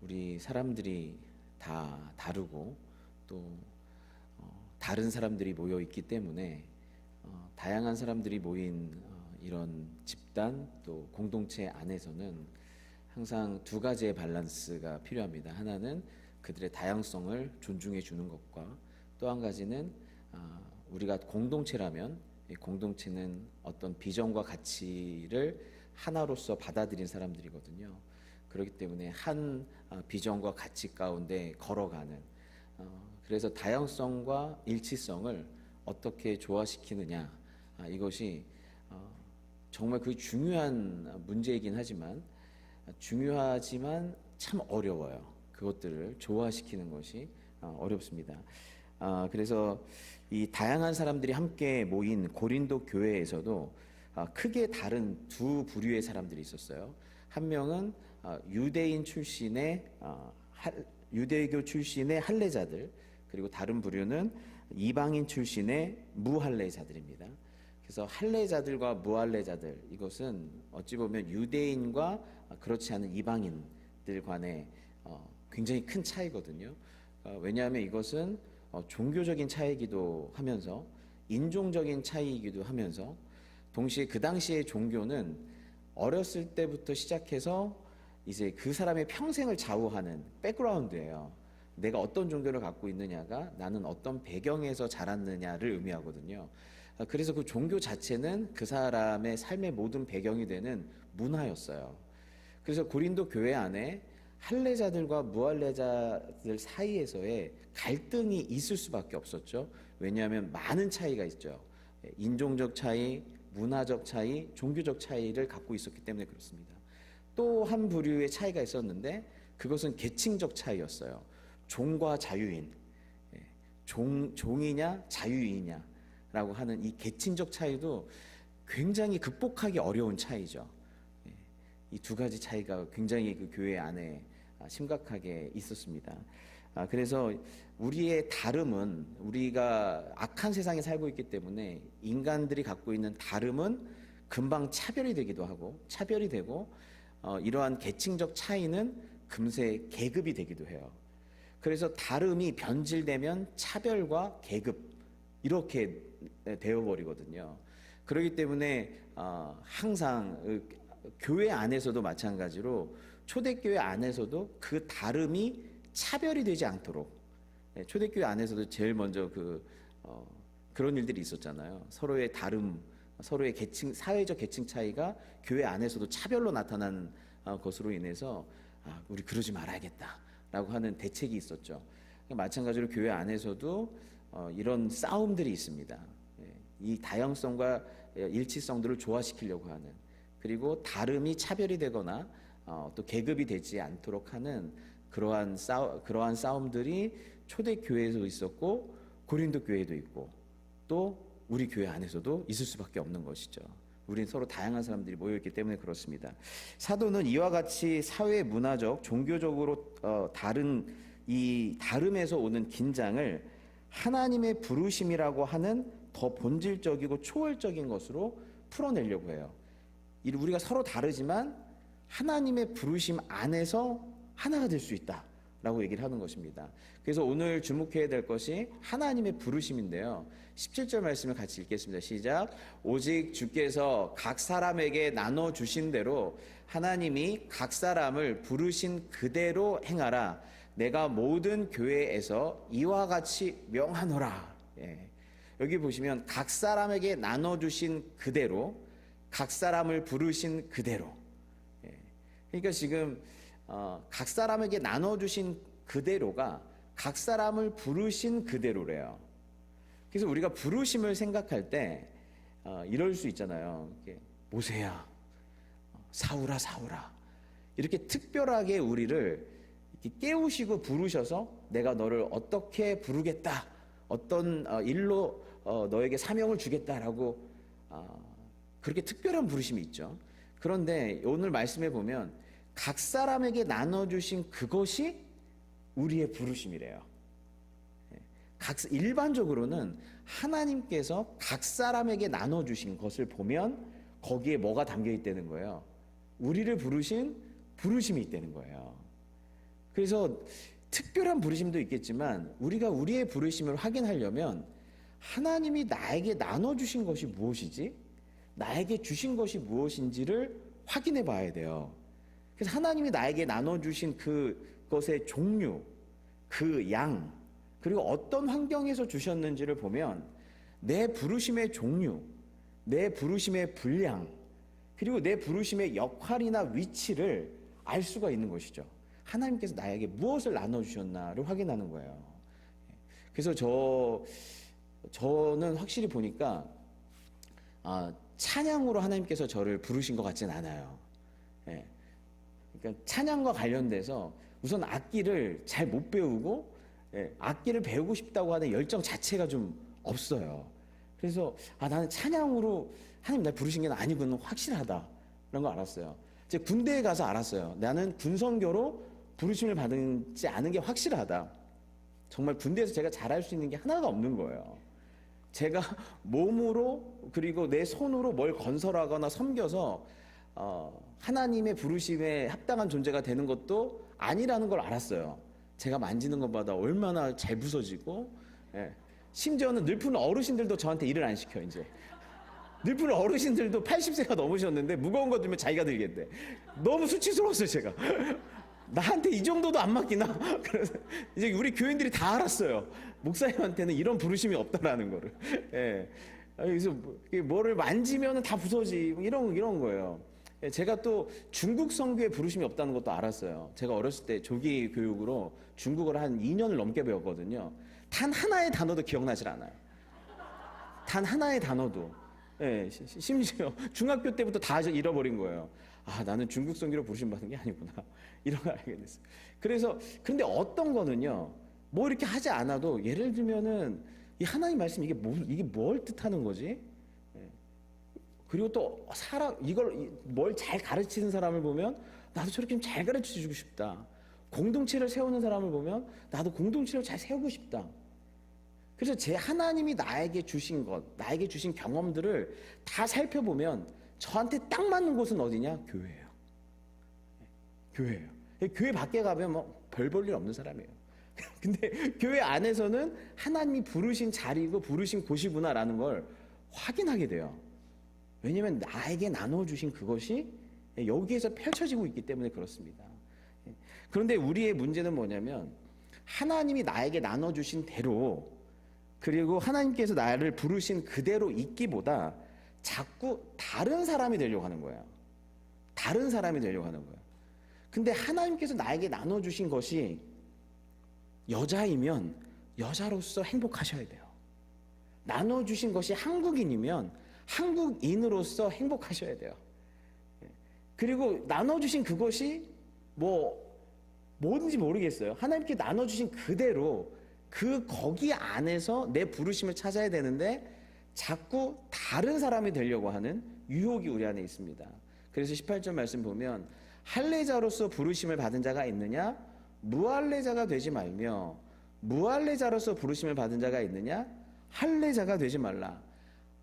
우리 사람들이 다 다르고 또 다른 사람들이 모여 있기 때문에 다양한 사람들이 모인 이런 집단 또 공동체 안에서는 항상 두 가지의 밸런스가 필요합니다. 하나는 그들의 다양성을 존중해 주는 것과 또 한 가지는 우리가 공동체라면 이 공동체는 어떤 비전과 가치를 하나로서 받아들인 사람들이거든요. 그렇기 때문에 한 비전과 가치 가운데 걸어가는 그래서 다양성과 일치성을 어떻게 조화시키느냐 이것이 정말 그 중요한 문제이긴 하지만 중요하지만 참 어려워요. 그것들을 조화시키는 것이 어렵습니다. 그래서 이 다양한 사람들이 함께 모인 고린도 교회에서도 크게 다른 두 부류의 사람들이 있었어요. 한 명은 유대인 출신의 유대교 출신의 할례자들, 그리고 다른 부류는 이방인 출신의 무할례자들입니다. 그래서 할례자들과 무할례자들, 이것은 어찌 보면 유대인과 그렇지 않은 이방인들 간의 굉장히 큰 차이거든요. 왜냐하면 이것은 종교적인 차이이기도 하면서 인종적인 차이이기도 하면서 동시에 그 당시의 종교는 어렸을 때부터 시작해서 이제 그 사람의 평생을 좌우하는 백그라운드예요. 내가 어떤 종교를 갖고 있느냐가 나는 어떤 배경에서 자랐느냐를 의미하거든요. 그래서 그 종교 자체는 그 사람의 삶의 모든 배경이 되는 문화였어요. 그래서 고린도 교회 안에 할례자들과 무할례자들 사이에서의 갈등이 있을 수밖에 없었죠. 왜냐하면 많은 차이가 있죠. 인종적 차이, 문화적 차이, 종교적 차이를 갖고 있었기 때문에 그렇습니다. 또 한 부류의 차이가 있었는데 그것은 계층적 차이였어요. 종과 자유인, 종이냐 자유인이냐 라고 하는 이 계층적 차이도 굉장히 극복하기 어려운 차이죠. 이 두 가지 차이가 굉장히 그 교회 안에 심각하게 있었습니다. 그래서 우리의 다름은, 우리가 악한 세상에 살고 있기 때문에 인간들이 갖고 있는 다름은 금방 차별이 되기도 하고 차별이 되고 이러한 계층적 차이는 금세 계급이 되기도 해요. 그래서 다름이 변질되면 차별과 계급 이렇게 되어버리거든요. 그렇기 때문에 항상 교회 안에서도 마찬가지로 초대교회 안에서도 그 다름이 차별이 되지 않도록, 초대교회 안에서도 제일 먼저 그런 일들이 있었잖아요. 서로의 다름, 서로의 계층, 사회적 계층 차이가 교회 안에서도 차별로 나타난 것으로 인해서 우리 그러지 말아야겠다라고 하는 대책이 있었죠. 마찬가지로 교회 안에서도 이런 싸움들이 있습니다. 이 다양성과 일치성들을 조화시키려고 하는, 그리고 다름이 차별이 되거나 또 계급이 되지 않도록 하는 그러한 싸움들이 초대교회에도 있었고 고린도 교회에도 있고 또 우리 교회 안에서도 있을 수밖에 없는 것이죠. 우리는 서로 다양한 사람들이 모여있기 때문에 그렇습니다. 사도는 이와 같이 사회 문화적, 종교적으로 다른 이 다름에서 오는 긴장을 하나님의 부르심이라고 하는 더 본질적이고 초월적인 것으로 풀어내려고 해요. 우리가 서로 다르지만 하나님의 부르심 안에서 하나가 될 수 있다 라고 얘기를 하는 것입니다. 그래서 오늘 주목해야 될 것이 하나님의 부르심인데요. 17절 말씀을 같이 읽겠습니다. 시작. 오직 주께서 각 사람에게 나눠주신 대로 하나님이 각 사람을 부르신 그대로 행하라. 내가 모든 교회에서 이와 같이 명하노라. 여기 보시면 각 사람에게 나눠주신 그대로, 각 사람을 부르신 그대로. 그러니까 지금 각 사람에게 나눠주신 그대로가 각 사람을 부르신 그대로래요. 그래서 우리가 부르심을 생각할 때 이럴 수 있잖아요. 모세야, 사울아, 사울아, 이렇게 특별하게 우리를 이렇게 깨우시고 부르셔서 내가 너를 어떻게 부르겠다, 어떤 일로 너에게 사명을 주겠다라고 그렇게 특별한 부르심이 있죠. 그런데 오늘 말씀에 보면 각 사람에게 나눠주신 그것이 우리의 부르심이래요. 일반적으로는 하나님께서 각 사람에게 나눠주신 것을 보면 거기에 뭐가 담겨 있다는 거예요? 우리를 부르신 부르심이 있다는 거예요. 그래서 특별한 부르심도 있겠지만 우리가 우리의 부르심을 확인하려면 하나님이 나에게 나눠주신 것이 무엇이지? 나에게 주신 것이 무엇인지를 확인해 봐야 돼요. 그래서 하나님이 나에게 나눠주신 그것의 종류, 그 양, 그리고 어떤 환경에서 주셨는지를 보면 내 부르심의 종류, 내 부르심의 분량, 그리고 내 부르심의 역할이나 위치를 알 수가 있는 것이죠. 하나님께서 나에게 무엇을 나눠주셨나를 확인하는 거예요. 그래서 저는 확실히 보니까 찬양으로 하나님께서 저를 부르신 것 같진 않아요. 예. 그러니까 찬양과 관련돼서 우선 악기를 잘 못 배우고 악기를 배우고 싶다고 하는 열정 자체가 좀 없어요. 그래서 나는 찬양으로 하나님 날 부르신 게 아니구나 확실하다 그런 거 알았어요. 이제 군대에 가서 알았어요. 나는 군선교로 부르심을 받지 않은 게 확실하다. 정말 군대에서 제가 잘할 수 있는 게 하나도 없는 거예요. 제가 몸으로 그리고 내 손으로 뭘 건설하거나 섬겨서 하나님의 부르심에 합당한 존재가 되는 것도 아니라는 걸 알았어요. 제가 만지는 것보다 얼마나 잘 부서지고, 심지어는 늙은 어르신들도 저한테 일을 안 시켜. 이제 늙은 어르신들도 80세가 넘으셨는데 무거운 거 들면 자기가 들겠대. 너무 수치스러웠어요. 제가 나한테 이 정도도 안 맡기나? 그래서 이제 우리 교인들이 다 알았어요. 목사님한테는 이런 부르심이 없다라는 거를. 그래서 뭐를 만지면 다 부서지 이런 거예요. 제가 또 중국 선교에 부르심이 없다는 것도 알았어요. 제가 어렸을 때 조기 교육으로 중국어를 한 2년을 넘게 배웠거든요. 단 하나의 단어도 기억나질 않아요. 단 하나의 단어도. 심지어 중학교 때부터 다 잃어버린 거예요. 나는 중국 선교로 부르심 받은 게 아니구나. 이런 걸 알게 됐어요. 그래서 근데 어떤 거는요. 뭐 이렇게 하지 않아도 예를 들면은 이 하나님 말씀 이게 뭘 뜻하는 거지? 그리고 또 이걸 뭘 잘 가르치는 사람을 보면 나도 저렇게 좀 잘 가르쳐 주고 싶다. 공동체를 세우는 사람을 보면 나도 공동체를 잘 세우고 싶다. 그래서 제 하나님이 나에게 주신 것, 나에게 주신 경험들을 다 살펴보면 저한테 딱 맞는 곳은 어디냐? 교회예요. 교회예요. 교회 밖에 가면 뭐 별 볼 일 없는 사람이에요. 근데 교회 안에서는 하나님이 부르신 자리고 부르신 곳이구나라는 걸 확인하게 돼요. 왜냐하면 나에게 나눠주신 그것이 여기에서 펼쳐지고 있기 때문에 그렇습니다. 그런데 우리의 문제는 뭐냐면 하나님이 나에게 나눠주신 대로 그리고 하나님께서 나를 부르신 그대로 있기보다 자꾸 다른 사람이 되려고 하는 거예요. 다른 사람이 되려고 하는 거예요. 근데 하나님께서 나에게 나눠주신 것이 여자이면 여자로서 행복하셔야 돼요. 나눠주신 것이 한국인이면 한국인으로서 행복하셔야 돼요. 그리고 나눠주신 그것이 뭔지 모르겠어요. 하나님께 나눠주신 그대로 거기 안에서 내 부르심을 찾아야 되는데 자꾸 다른 사람이 되려고 하는 유혹이 우리 안에 있습니다. 그래서 18절 말씀 보면 할례자로서 부르심을 받은 자가 있느냐? 무할례자가 되지 말며 무할례자로서 부르심을 받은 자가 있느냐? 할례자가 되지 말라.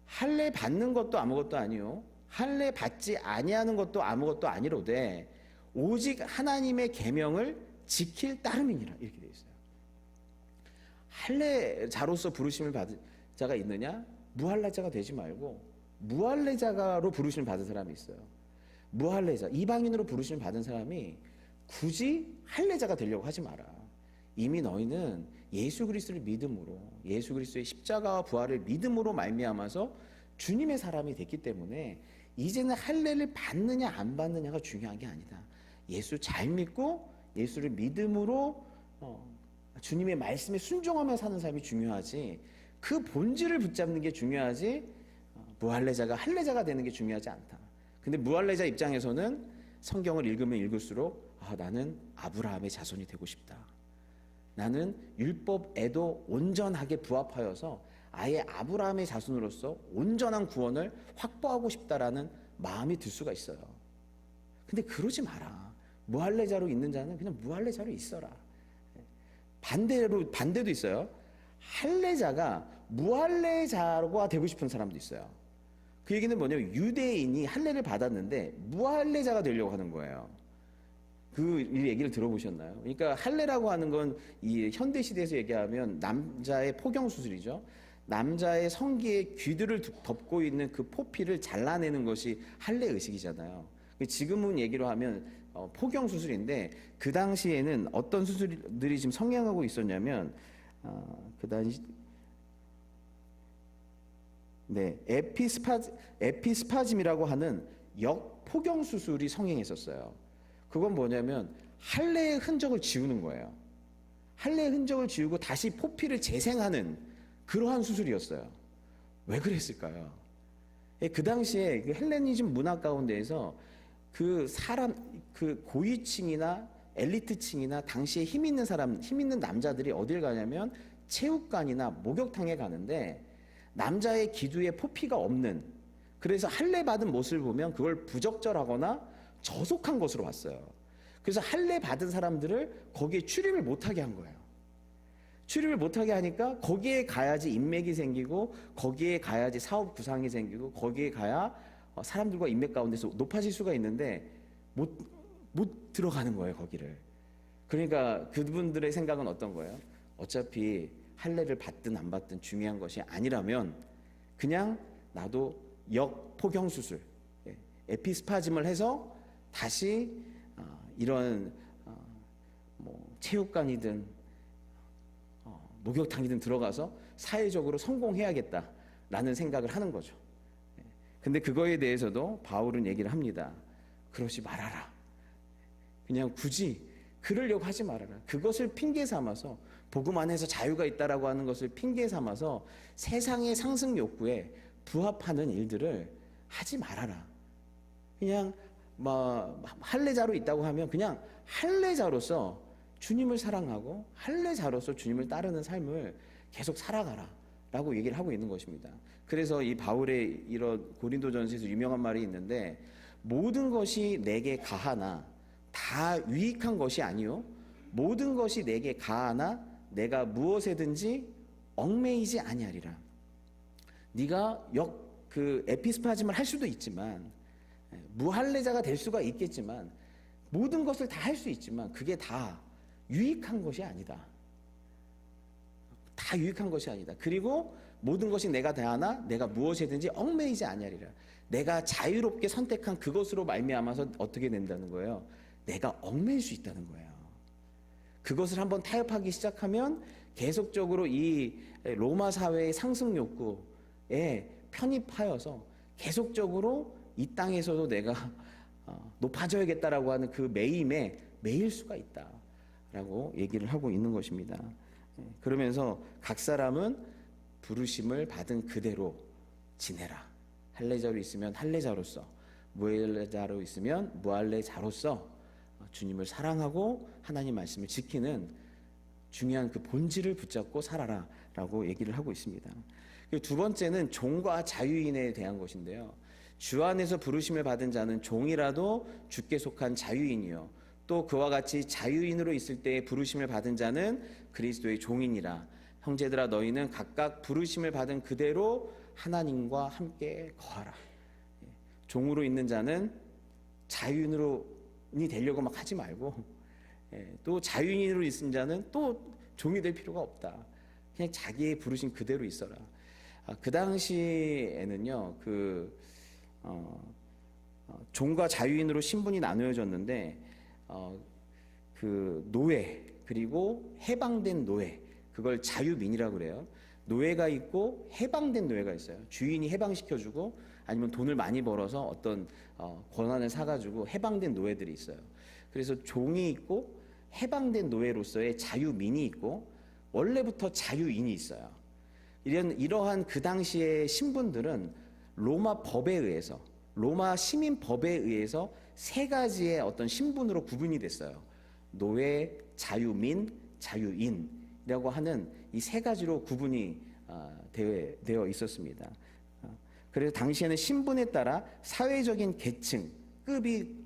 할례 받는 것도 아무것도 아니요 할례 받지 아니하는 것도 아무것도 아니로되 오직 하나님의 계명을 지킬 따름이니라 이렇게 되어 있어요. 할례자로서 부르심을 받은 자가 있느냐? 무할례자가 되지 말고 무할례자로 부르심을 받은 사람이 있어요. 무할례자, 이방인으로 부르심을 받은 사람이 굳이 할례자가 되려고 하지 마라. 이미 너희는 예수 그리스도를 믿음으로 예수 그리스도의 십자가와 부활을 믿음으로 말미암아서 주님의 사람이 됐기 때문에 이제는 할례를 받느냐 안 받느냐가 중요한 게 아니다. 예수 잘 믿고 예수를 믿음으로 주님의 말씀에 순종하며 사는 삶이 중요하지 그 본질을 붙잡는 게 중요하지 무할례자가 할례자가 되는 게 중요하지 않다. 근데 무할례자 입장에서는 성경을 읽으면 읽을수록 나는 아브라함의 자손이 되고 싶다. 나는 율법에도 온전하게 부합하여서 아예 아브라함의 자손으로서 온전한 구원을 확보하고 싶다라는 마음이 들 수가 있어요. 근데 그러지 마라. 무할례자로 있는 자는 그냥 무할례자로 있어라. 반대도 있어요. 할례자가 무할례자가 되고 싶은 사람도 있어요. 그 얘기는 뭐냐면 유대인이 할례를 받았는데 무할례자가 되려고 하는 거예요. 그 얘기를 들어보셨나요? 그러니까 할례라고 하는 건 이 현대 시대에서 얘기하면 남자의 포경 수술이죠. 남자의 성기에 귀들을 덮고 있는 그 포피를 잘라내는 것이 할례 의식이잖아요. 지금은 얘기로 하면 포경 수술인데 그 당시에는 어떤 수술들이 지금 성행하고 있었냐면 그 당시 에피스파즘이라고 하는 역포경 수술이 성행했었어요. 그건 뭐냐면 할례의 흔적을 지우는 거예요. 할례의 흔적을 지우고 다시 포피를 재생하는 그러한 수술이었어요. 왜 그랬을까요? 그 당시에 그 헬레니즘 문화 가운데에서 그 사람, 그 고위층이나 엘리트층이나 당시에 힘 있는 사람, 힘 있는 남자들이 어딜 가냐면 체육관이나 목욕탕에 가는데 남자의 기두에 포피가 없는, 그래서 할례 받은 모습을 보면 그걸 부적절하거나 저속한 것으로 봤어요. 그래서 할례 받은 사람들을 거기에 출입을 못하게 한 거예요. 출입을 못하게 하니까 거기에 가야지 인맥이 생기고 거기에 가야지 사업 구상이 생기고 거기에 가야 사람들과 인맥 가운데서 높아질 수가 있는데 못 들어가는 거예요, 거기를. 그러니까 그분들의 생각은 어떤 거예요? 어차피 할례를 받든 안 받든 중요한 것이 아니라면 그냥 나도 역포경 수술, 에피스파즘을 해서 다시 이런 뭐 체육관이든 목욕탕이든 들어가서 사회적으로 성공해야겠다라는 생각을 하는 거죠. 근데 그거에 대해서도 바울은 얘기를 합니다. 그러지 말아라. 그냥 굳이 그러려고 하지 말아라. 그것을 핑계 삼아서 복음 안에서 자유가 있다라고 하는 것을 핑계 삼아서 세상의 상승 욕구에 부합하는 일들을 하지 말아라. 그냥 뭐 할례자로 있다고 하면 그냥 할례자로서 주님을 사랑하고 할례자로서 주님을 따르는 삶을 계속 살아가라 라고 얘기를 하고 있는 것입니다. 그래서 이 바울의 이런 고린도전서에서 유명한 말이 있는데, 모든 것이 내게 가하나 다 유익한 것이 아니요 모든 것이 내게 가하나 내가 무엇에든지 얽매이지 아니하리라. 네가 그 에피스파즘을 할 수도 있지만, 무할례자가 될 수가 있겠지만, 모든 것을 다 할 수 있지만 그게 다 유익한 것이 아니다. 다 유익한 것이 아니다. 그리고 모든 것이 내가 다하나 내가 무엇이든지 얽매이지 아니하리라. 내가 자유롭게 선택한 그것으로 말미암아서 어떻게 된다는 거예요? 내가 얽매일 수 있다는 거예요. 그것을 한번 타협하기 시작하면 계속적으로 이 로마 사회의 상승 욕구에 편입하여서 계속적으로 이 땅에서도 내가 높아져야겠다라고 하는 그 매임에 매일 수가 있다라고 얘기를 하고 있는 것입니다. 그러면서 각 사람은 부르심을 받은 그대로 지내라. 할례자로 있으면 할례자로서, 무할례자로 있으면 무할례자로서 주님을 사랑하고 하나님 말씀을 지키는 중요한 그 본질을 붙잡고 살아라 라고 얘기를 하고 있습니다. 두 번째는 종과 자유인에 대한 것인데요. 주 안에서 부르심을 받은 자는 종이라도 주께 속한 자유인이요 또 그와 같이 자유인으로 있을 때에 부르심을 받은 자는 그리스도의 종이니라. 형제들아 너희는 각각 부르심을 받은 그대로 하나님과 함께 거하라. 종으로 있는 자는 자유인이 되려고 막 하지 말고, 또 자유인으로 있는 자는 또 종이 될 필요가 없다. 그냥 자기의 부르심 그대로 있어라. 그 당시에는요, 종과 자유인으로 신분이 나누어졌는데, 그 노예 그리고 해방된 노예, 그걸 자유민이라고 그래요. 노예가 있고 해방된 노예가 있어요. 주인이 해방시켜주고 아니면 돈을 많이 벌어서 어떤 권한을 사가지고 해방된 노예들이 있어요. 그래서 종이 있고 해방된 노예로서의 자유민이 있고 원래부터 자유인이 있어요. 이러한 그 당시의 신분들은 로마 법에 의해서, 로마 시민 법에 의해서 세 가지의 어떤 신분으로 구분이 됐어요. 노예, 자유민, 자유인이라고 하는 이 세 가지로 구분이 되어 있었습니다. 그래서 당시에는 신분에 따라 사회적인 계층, 급이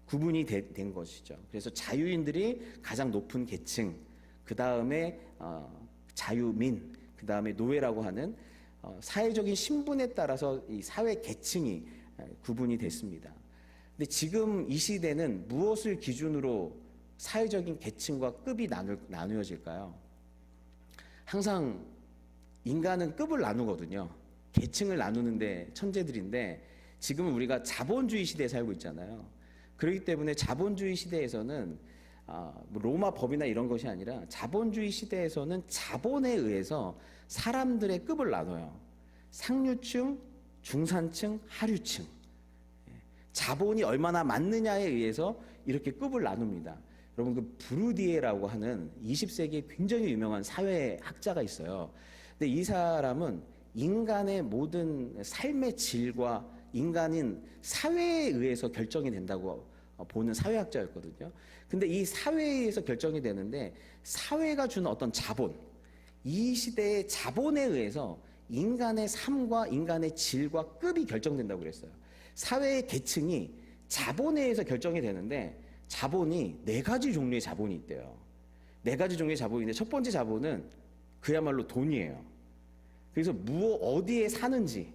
구분이 된 것이죠. 그래서 자유인들이 가장 높은 계층, 그 다음에 자유민, 그 다음에 노예라고 하는 사회적인 신분에 따라서 이 사회 계층이 구분이 됐습니다. 근데 지금 이 시대는 무엇을 기준으로 사회적인 계층과 급이 나누어질까요? 항상 인간은 급을 나누거든요. 계층을 나누는데 천재들인데 지금은 우리가 자본주의 시대에 살고 있잖아요. 그렇기 때문에 자본주의 시대에서는 뭐 로마 법이나 이런 것이 아니라 자본주의 시대에서는 자본에 의해서 사람들의 급을 나눠요. 상류층, 중산층, 하류층. 자본이 얼마나 많느냐에 의해서 이렇게 급을 나눕니다. 여러분 그 브루디에라고 하는 20세기에 굉장히 유명한 사회학자가 있어요. 근데 이 사람은 인간의 모든 삶의 질과 인간인 사회에 의해서 결정이 된다고 보는 사회학자였거든요. 근데 이 사회에 의해서 결정이 되는데 사회가 주는 어떤 자본, 이 시대의 자본에 의해서 인간의 삶과 인간의 질과 급이 결정된다고 그랬어요. 사회의 계층이 자본에 의해서 결정이 되는데 자본이 4가지 종류의 자본이 있대요. 4가지 종류의 자본인데 첫 번째 자본은 그야말로 돈이에요. 그래서 어디에 사는지,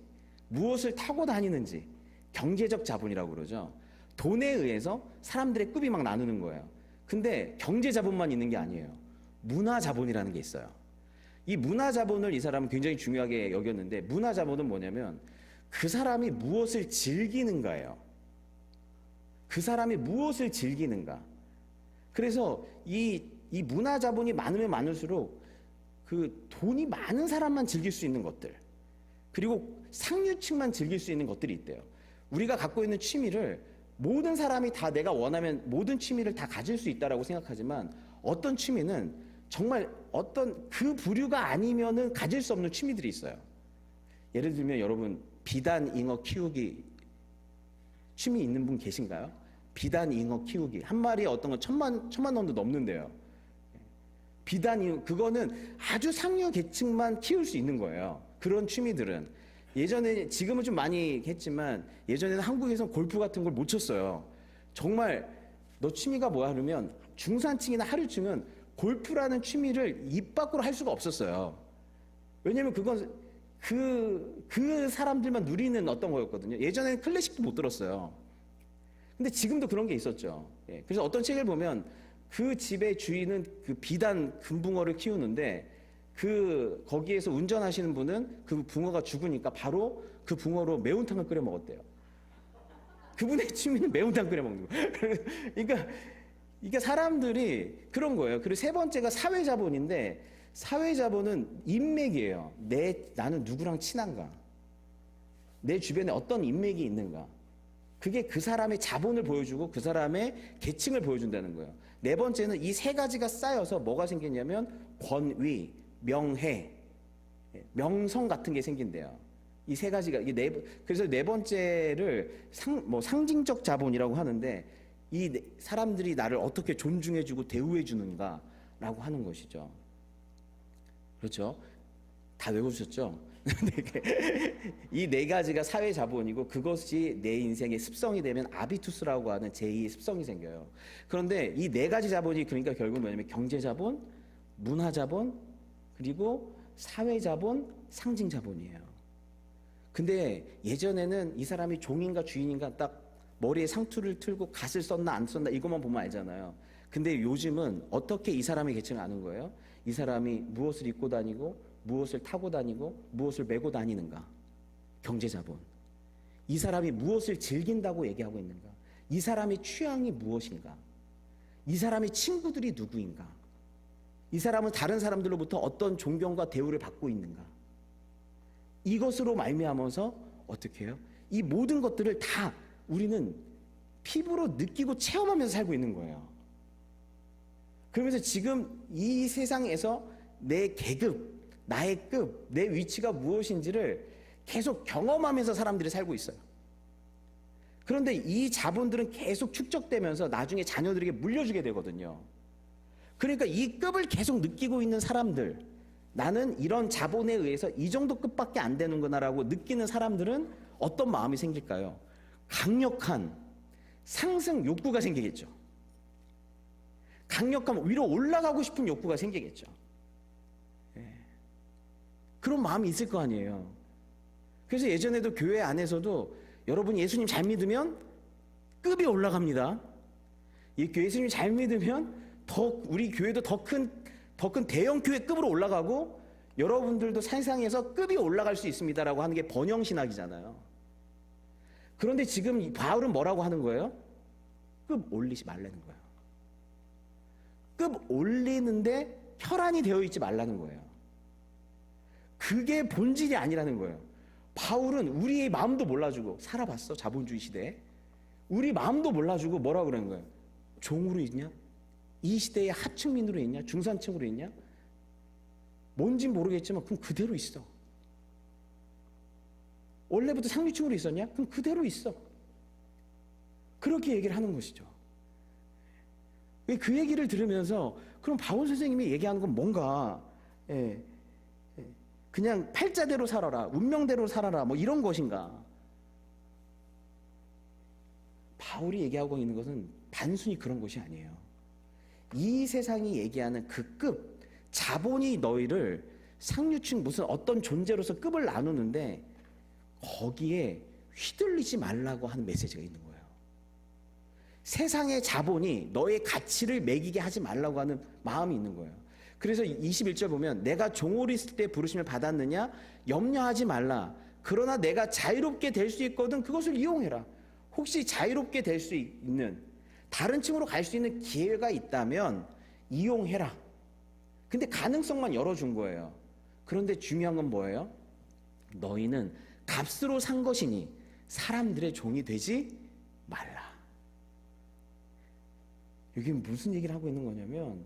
무엇을 타고 다니는지 경제적 자본이라고 그러죠. 돈에 의해서 사람들의 급이 막 나누는 거예요. 근데 경제 자본만 있는 게 아니에요. 문화 자본이라는 게 있어요. 이 문화 자본을 이 사람은 굉장히 중요하게 여겼는데 문화 자본은 뭐냐면 그 사람이 무엇을 즐기는가예요. 그 사람이 무엇을 즐기는가. 그래서 이 문화 자본이 많으면 많을수록 그 돈이 많은 사람만 즐길 수 있는 것들, 그리고 상류층만 즐길 수 있는 것들이 있대요. 우리가 갖고 있는 취미를 모든 사람이 다 내가 원하면 모든 취미를 다 가질 수 있다라고 생각하지만 어떤 취미는 정말 어떤 그 부류가 아니면은 가질 수 없는 취미들이 있어요. 예를 들면 여러분 비단 잉어 키우기 취미 있는 분 계신가요? 비단 잉어 키우기 한 마리에 어떤 건 천만 원도 넘는데요. 비단 잉어 그거는 아주 상류 계층만 키울 수 있는 거예요. 그런 취미들은 예전에 지금은 좀 많이 했지만 예전에는 한국에서 골프 같은 걸 못 쳤어요. 정말 너 취미가 뭐야 그러면 중산층이나 하류층은 골프라는 취미를 입 밖으로 할 수가 없었어요. 왜냐면 그건 그 사람들만 누리는 어떤 거였거든요. 예전에는 클래식도 못 들었어요. 근데 지금도 그런 게 있었죠. 예. 그래서 어떤 책을 보면 그 집의 주인은 그 비단 금붕어를 키우는데 거기에서 운전하시는 분은 그 붕어가 죽으니까 바로 그 붕어로 매운탕을 끓여 먹었대요. 그분의 취미는 매운탕 끓여 먹는 거예요. 그러니까 이게 사람들이 그런 거예요. 그리고 세 번째가 사회자본인데 사회자본은 인맥이에요. 나는 누구랑 친한가? 내 주변에 어떤 인맥이 있는가? 그게 그 사람의 자본을 보여주고 그 사람의 계층을 보여준다는 거예요. 네 번째는 이 3가지가 쌓여서 뭐가 생겼냐면 권위, 명예, 명성 같은 게 생긴대요. 이 3가지가 그래서 네 번째를 상징적 자본이라고 하는데 이 사람들이 나를 어떻게 존중해주고 대우해주는가라고 하는 것이죠. 그렇죠? 다 외워주셨죠? 이 4가지가 사회 자본이고 그것이 내 인생의 습성이 되면 아비투스라고 하는 제2의 습성이 생겨요. 그런데 이 4가지 자본이 그러니까 결국 뭐냐면 경제 자본, 문화 자본, 그리고 사회 자본, 상징 자본이에요. 근데 예전에는 이 사람이 종인가 주인인가 딱 머리에 상투를 틀고 갓을 썼나 안 썼나 이것만 보면 알잖아요. 근데 요즘은 어떻게 이 사람의 계층을 아는 거예요? 이 사람이 무엇을 입고 다니고 무엇을 타고 다니고 무엇을 메고 다니는가? 경제자본. 이 사람이 무엇을 즐긴다고 얘기하고 있는가? 이 사람의 취향이 무엇인가? 이 사람의 친구들이 누구인가? 이 사람은 다른 사람들로부터 어떤 존경과 대우를 받고 있는가? 이것으로 말미암아서 어떻게 해요? 이 모든 것들을 다 우리는 피부로 느끼고 체험하면서 살고 있는 거예요. 그러면서 지금 이 세상에서 내 계급, 나의 급, 내 위치가 무엇인지를 계속 경험하면서 사람들이 살고 있어요. 그런데 이 자본들은 계속 축적되면서 나중에 자녀들에게 물려주게 되거든요. 그러니까 이 급을 계속 느끼고 있는 사람들, 나는 이런 자본에 의해서 이 정도 급밖에 안 되는구나라고 느끼는 사람들은 어떤 마음이 생길까요? 강력한 상승 욕구가 생기겠죠. 강력한 위로 올라가고 싶은 욕구가 생기겠죠. 그런 마음이 있을 거 아니에요. 그래서 예전에도 교회 안에서도 여러분이 예수님 잘 믿으면 급이 올라갑니다. 이 예수님 잘 믿으면 우리 교회도 더 큰 대형 교회 급으로 올라가고 여러분들도 세상에서 급이 올라갈 수 있습니다라고 하는 게 번영 신학이잖아요. 그런데 지금 바울은 뭐라고 하는 거예요? 급 올리지 말라는 거예요. 급 올리는데 혈안이 되어 있지 말라는 거예요. 그게 본질이 아니라는 거예요. 바울은 우리의 마음도 몰라주고 살아봤어, 자본주의 시대에. 우리 마음도 몰라주고 뭐라고 그러는 거예요? 종으로 있냐? 이 시대의 하층민으로 있냐? 중산층으로 있냐? 뭔진 모르겠지만 그럼 그대로 있어. 원래부터 상류층으로 있었냐? 그럼 그대로 있어. 그렇게 얘기를 하는 것이죠. 그 얘기를 들으면서 그럼 바울 선생님이 얘기하는 건 뭔가 그냥 팔자대로 살아라, 운명대로 살아라, 뭐 이런 것인가? 바울이 얘기하고 있는 것은 단순히 그런 것이 아니에요. 이 세상이 얘기하는 그 급, 자본이 너희를 상류층 무슨 어떤 존재로서 급을 나누는데 거기에 휘둘리지 말라고 하는 메시지가 있는 거예요. 세상의 자본이 너의 가치를 매기게 하지 말라고 하는 마음이 있는 거예요. 그래서 21절 보면 내가 종으로 있을 때 부르심을 받았느냐? 염려하지 말라. 그러나 내가 자유롭게 될 수 있거든 그것을 이용해라. 혹시 자유롭게 될 수 있는 다른 층으로 갈 수 있는 기회가 있다면 이용해라. 근데 가능성만 열어준 거예요. 그런데 중요한 건 뭐예요? 너희는 값으로 산 것이니 사람들의 종이 되지 말라. 이게 무슨 얘기를 하고 있는 거냐면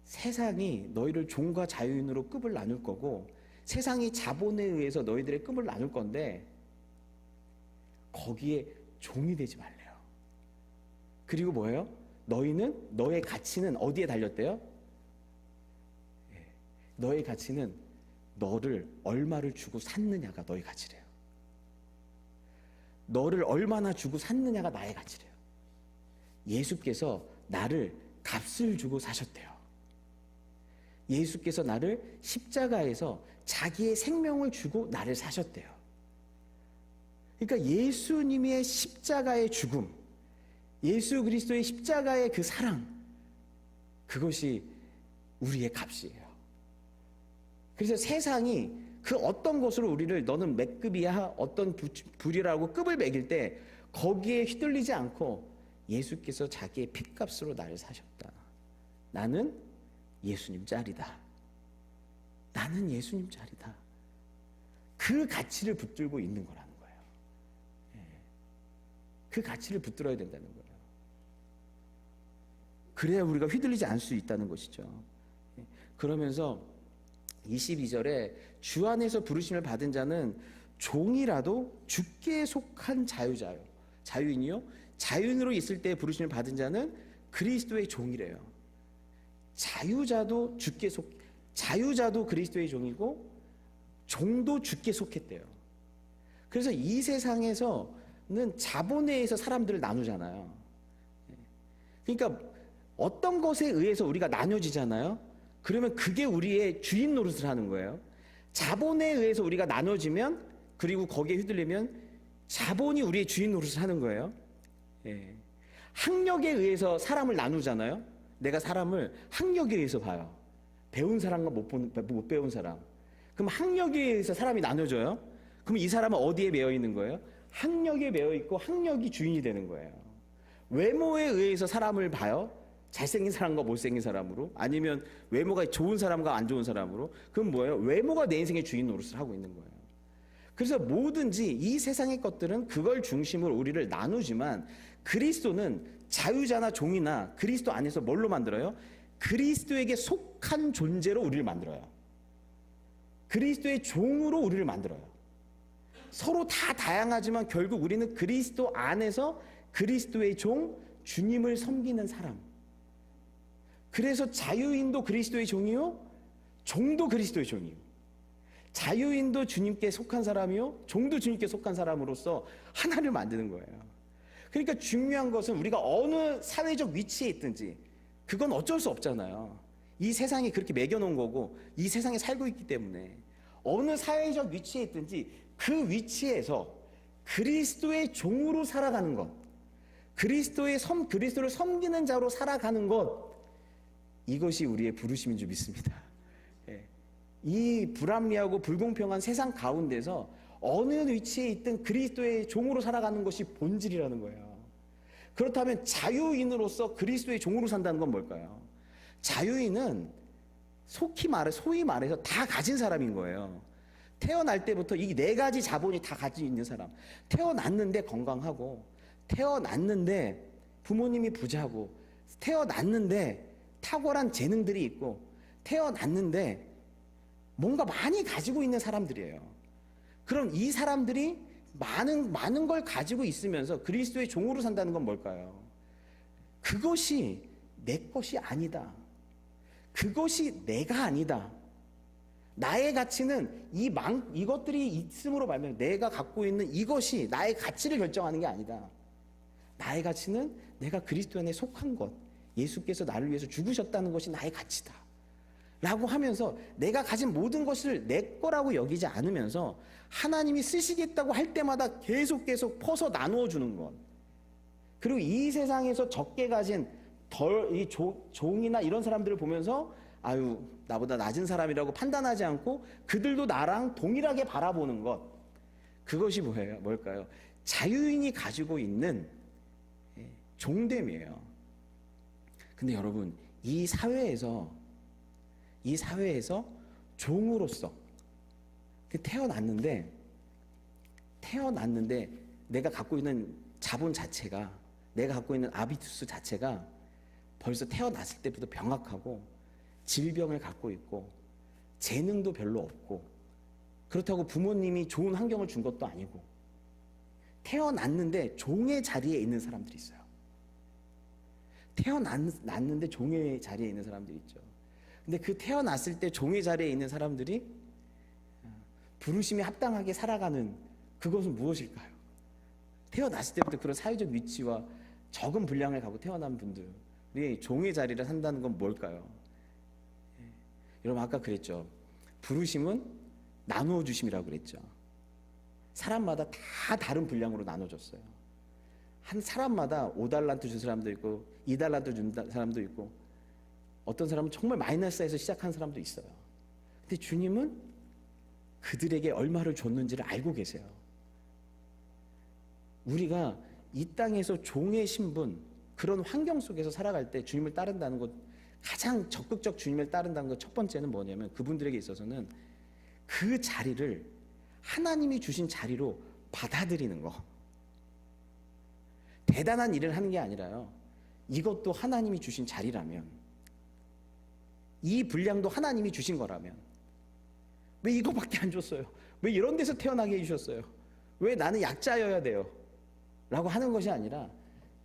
세상이 너희를 종과 자유인으로 급을 나눌 거고 세상이 자본에 의해서 너희들의 급을 나눌 건데 거기에 종이 되지 말래요. 그리고 뭐예요? 너의 가치는 어디에 달렸대요? 너의 가치는 너를 얼마를 주고 샀느냐가 너의 가치래요. 너를 얼마나 주고 샀느냐가 나의 가치래요. 예수께서 나를 값을 주고 사셨대요. 예수께서 나를 십자가에서 자기의 생명을 주고 나를 사셨대요. 그러니까 예수님의 십자가의 죽음, 예수 그리스도의 십자가의 그 사랑, 그것이 우리의 값이에요. 그래서 세상이 그 어떤 것으로 우리를 너는 몇 급이야, 어떤 불이라고 급을 매길 때 거기에 휘둘리지 않고 예수께서 자기의 핏값으로 나를 사셨다. 나는 예수님 짤이다. 나는 예수님 짤이다. 그 가치를 붙들고 있는 거라는 거예요. 그 가치를 붙들어야 된다는 거예요. 그래야 우리가 휘둘리지 않을 수 있다는 것이죠. 그러면서 22절에 주 안에서 부르심을 받은 자는 종이라도 주께 속한 자유인이요. 자유인으로 있을 때 부르심을 받은 자는 그리스도의 종이래요. 자유자도 그리스도의 종이고 종도 주께 속했대요. 그래서 이 세상에서는 자본에 의해서 사람들을 나누잖아요. 그러니까 어떤 것에 의해서 우리가 나눠지잖아요. 그러면 그게 우리의 주인 노릇을 하는 거예요. 자본에 의해서 우리가 나눠지면 그리고 거기에 휘둘리면 자본이 우리의 주인 노릇을 하는 거예요. 학력에 의해서 사람을 나누잖아요. 내가 사람을 학력에 의해서 봐요. 배운 사람과 못 배운 사람. 그럼 학력에 의해서 사람이 나눠져요. 그럼 이 사람은 어디에 매여 있는 거예요? 학력에 매여 있고 학력이 주인이 되는 거예요. 외모에 의해서 사람을 봐요. 잘생긴 사람과 못생긴 사람으로, 아니면 외모가 좋은 사람과 안 좋은 사람으로. 그럼 뭐예요? 외모가 내 인생의 주인 노릇을 하고 있는 거예요. 그래서 뭐든지 이 세상의 것들은 그걸 중심으로 우리를 나누지만 그리스도는 자유자나 종이나 그리스도 안에서 뭘로 만들어요? 그리스도에게 속한 존재로 우리를 만들어요. 그리스도의 종으로 우리를 만들어요. 서로 다 다양하지만 결국 우리는 그리스도 안에서 그리스도의 종, 주님을 섬기는 사람. 그래서 자유인도 그리스도의 종이요, 종도 그리스도의 종이요. 자유인도 주님께 속한 사람이요, 종도 주님께 속한 사람으로서 하나를 만드는 거예요. 그러니까 중요한 것은 우리가 어느 사회적 위치에 있든지 그건 어쩔 수 없잖아요. 이 세상이 그렇게 매겨놓은 거고 이 세상에 살고 있기 때문에 어느 사회적 위치에 있든지 그 위치에서 그리스도의 종으로 살아가는 것, 그리스도를 섬기는 자로 살아가는 것, 이것이 우리의 부르심인 줄 믿습니다. 예. 이 불합리하고 불공평한 세상 가운데서 어느 위치에 있든 그리스도의 종으로 살아가는 것이 본질이라는 거예요. 그렇다면 자유인으로서 그리스도의 종으로 산다는 건 뭘까요? 자유인은 소위 말해서 다 가진 사람인 거예요. 태어날 때부터 이 네 가지 자본이 다 가지고 있는 사람. 태어났는데 건강하고, 태어났는데 부모님이 부자고, 태어났는데 탁월한 재능들이 있고, 태어났는데 뭔가 많이 가지고 있는 사람들이에요. 그럼 이 사람들이 많은 걸 가지고 있으면서 그리스도의 종으로 산다는 건 뭘까요? 그것이 내 것이 아니다. 그것이 내가 아니다. 나의 가치는 이것들이 있음으로 말미암아 내가 갖고 있는 이것이 나의 가치를 결정하는 게 아니다. 나의 가치는 내가 그리스도 안에 속한 것, 예수께서 나를 위해서 죽으셨다는 것이 나의 가치다 라고 하면서 내가 가진 모든 것을 내 거라고 여기지 않으면서 하나님이 쓰시겠다고 할 때마다 계속 퍼서 나누어 주는 것, 그리고 이 세상에서 적게 가진 종이나 이런 사람들을 보면서 아유 나보다 낮은 사람이라고 판단하지 않고 그들도 나랑 동일하게 바라보는 것, 그것이 뭘까요? 자유인이 가지고 있는 종됨이에요. 근데 여러분, 이 사회에서 종으로서 태어났는데 내가 갖고 있는 자본 자체가, 내가 갖고 있는 아비투스 자체가 벌써 태어났을 때부터 병약하고 질병을 갖고 있고 재능도 별로 없고, 그렇다고 부모님이 좋은 환경을 준 것도 아니고 태어났는데 종의 자리에 있는 사람들이 있어요. 태어났는데 종의 자리에 있는 사람들이 있죠. 근데 그 태어났을 때 종의 자리에 있는 사람들이 부르심에 합당하게 살아가는 그것은 무엇일까요? 태어났을 때부터 그런 사회적 위치와 적은 분량을 갖고 태어난 분들이 종의 자리를 산다는 건 뭘까요? 여러분 아까 그랬죠. 부르심은 나누어 주심이라고 그랬죠. 사람마다 다 다른 분량으로 나눠줬어요. 한 사람마다 5달란트 준 사람도 있고 2달란트 준 사람도 있고, 어떤 사람은 정말 마이너스에서 시작한 사람도 있어요. 근데 주님은 그들에게 얼마를 줬는지를 알고 계세요. 우리가 이 땅에서 종의 신분, 그런 환경 속에서 살아갈 때 주님을 따른다는 것, 가장 적극적 주님을 따른다는 것 첫 번째는 뭐냐면, 그분들에게 있어서는 그 자리를 하나님이 주신 자리로 받아들이는 거. 대단한 일을 하는 게 아니라요, 이것도 하나님이 주신 자리라면, 이 분량도 하나님이 주신 거라면 왜 이거밖에 안 줬어요? 왜 이런 데서 태어나게 해주셨어요? 왜 나는 약자여야 돼요? 라고 하는 것이 아니라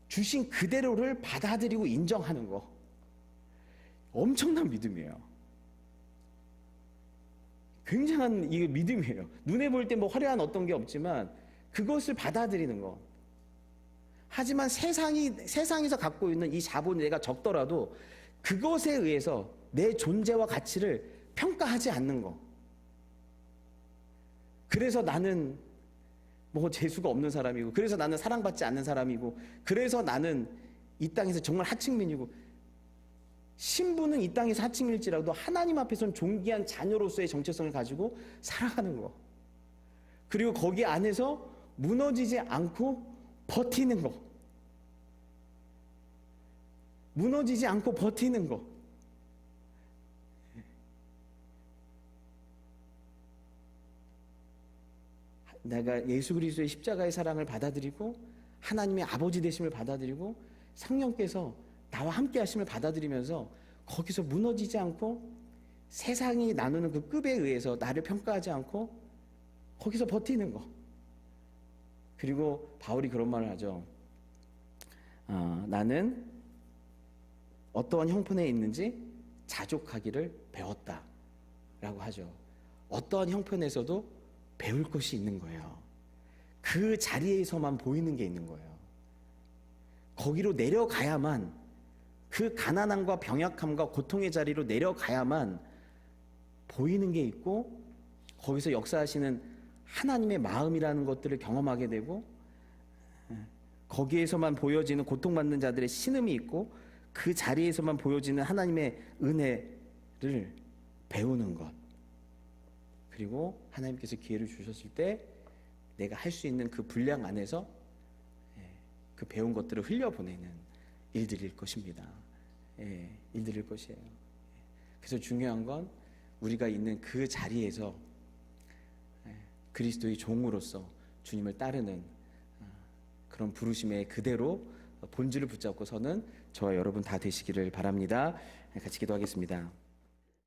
주신 그대로를 받아들이고 인정하는 거, 엄청난 믿음이에요. 굉장한 이 믿음이에요. 눈에 볼 때 뭐 화려한 어떤 게 없지만 그것을 받아들이는 거. 하지만 세상에서 갖고 있는 이 자본이 내가 적더라도 그것에 의해서 내 존재와 가치를 평가하지 않는 거. 그래서 나는 뭐 재수가 없는 사람이고, 그래서 나는 사랑받지 않는 사람이고, 그래서 나는 이 땅에서 정말 하층민이고, 신부는 이 땅에서 하층일지라도 하나님 앞에서는 존귀한 자녀로서의 정체성을 가지고 살아가는 거. 그리고 거기 안에서 무너지지 않고 버티는 거. 무너지지 않고 버티는 거. 내가 예수 그리스도의 십자가의 사랑을 받아들이고 하나님의 아버지 되심을 받아들이고 성령께서 나와 함께 하심을 받아들이면서 거기서 무너지지 않고 세상이 나누는 그 급에 의해서 나를 평가하지 않고 거기서 버티는 거. 그리고 바울이 그런 말을 하죠. 나는 어떠한 형편에 있는지 자족하기를 배웠다 라고 하죠. 어떠한 형편에서도 배울 것이 있는 거예요. 그 자리에서만 보이는 게 있는 거예요. 거기로 내려가야만, 그 가난함과 병약함과 고통의 자리로 내려가야만 보이는 게 있고, 거기서 역사하시는 하나님의 마음이라는 것들을 경험하게 되고, 거기에서만 보여지는 고통받는 자들의 신음이 있고 그 자리에서만 보여지는 하나님의 은혜를 배우는 것, 그리고 하나님께서 기회를 주셨을 때 내가 할 수 있는 그 분량 안에서 그 배운 것들을 흘려보내는 일들일 것입니다. 일들일 것이에요. 그래서 중요한 건 우리가 있는 그 자리에서 그리스도의 종으로서 주님을 따르는 그런 부르심에 그대로 본질을 붙잡고 서는 저와 여러분 다 되시기를 바랍니다. 같이 기도하겠습니다.